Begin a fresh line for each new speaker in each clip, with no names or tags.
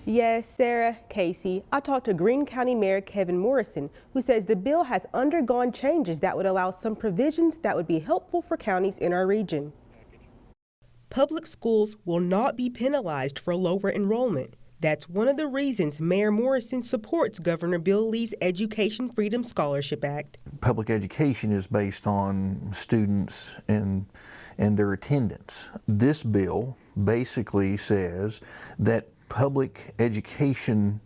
Yes, Sarah, Casey, I talked to Greene County Mayor Kevin Morrison, who says the bill has undergone changes that would allow some provisions that would be helpful for counties in our region. Public schools will not be penalized for lower enrollment. That's one of the reasons Mayor Morrison supports Governor Bill Lee's Education Freedom Scholarship Act.
Public education is based on students and their attendance. This bill basically says that public education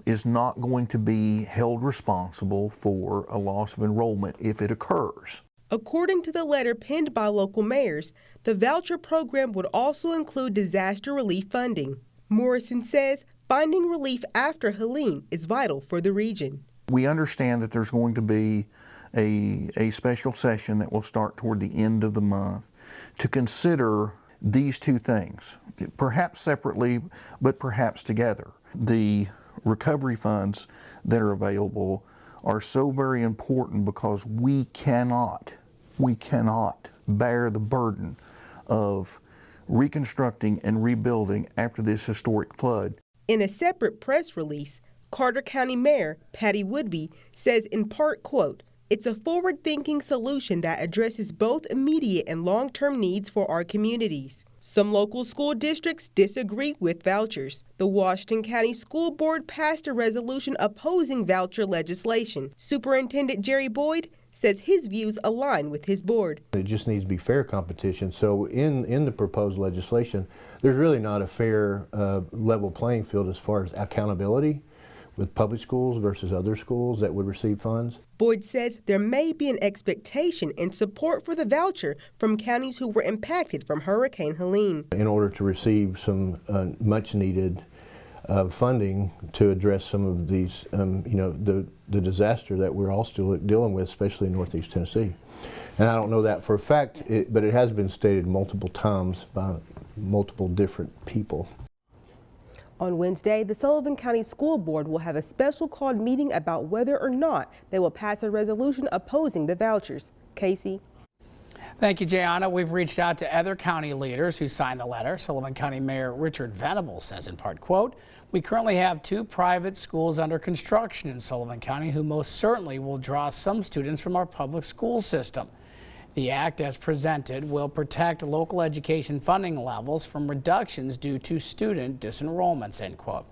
is not going to be held responsible for a loss of enrollment if it occurs.
According to the letter penned by local mayors, the voucher program would also include disaster relief funding. Morrison says finding relief after Helene is vital for the region.
We understand that there's going to be a special session that will start toward the end of the month to consider these two things, perhaps separately, but perhaps together. The recovery funds that are available are so very important because we cannot bear the burden of reconstructing and rebuilding after this historic flood.
In a separate press release, Carter County Mayor Patty Woodby says in part, quote, "It's a forward-thinking solution that addresses both immediate and long-term needs for our communities." Some local school districts disagree with vouchers. The Washington County School Board passed a resolution opposing voucher legislation. Superintendent Jerry Boyd says his views align with his board.
It just needs to be fair competition. So in the proposed legislation, there's really not a fair level playing field as far as accountability with public schools versus other schools that would receive funds.
Boyd says there may be an expectation and support for the voucher from counties who were impacted from Hurricane Helene.
In order to receive some much needed funding to address some of these, the disaster that we're all still dealing with, especially in Northeast Tennessee. And I don't know that for a fact, but it has been stated multiple times by multiple different people.
On Wednesday, the Sullivan County School Board will have a special called meeting about whether or not they will pass a resolution opposing the vouchers. Casey.
Thank you, Jayana. We've reached out to other county leaders who signed the letter. Sullivan County Mayor Richard Venable says in part, quote, "We currently have 2 private schools under construction in Sullivan County who most certainly will draw some students from our public school system. The act as presented will protect local education funding levels from reductions due to student disenrollments," end quote.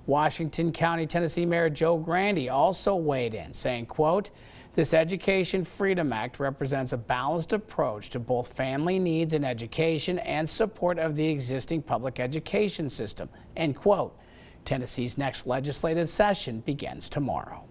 Washington County, Tennessee Mayor Joe Grandy also weighed in, saying, quote, "This Education Freedom Act represents a balanced approach to both family needs in education and support of the existing public education system," end quote. Tennessee's next legislative session begins tomorrow.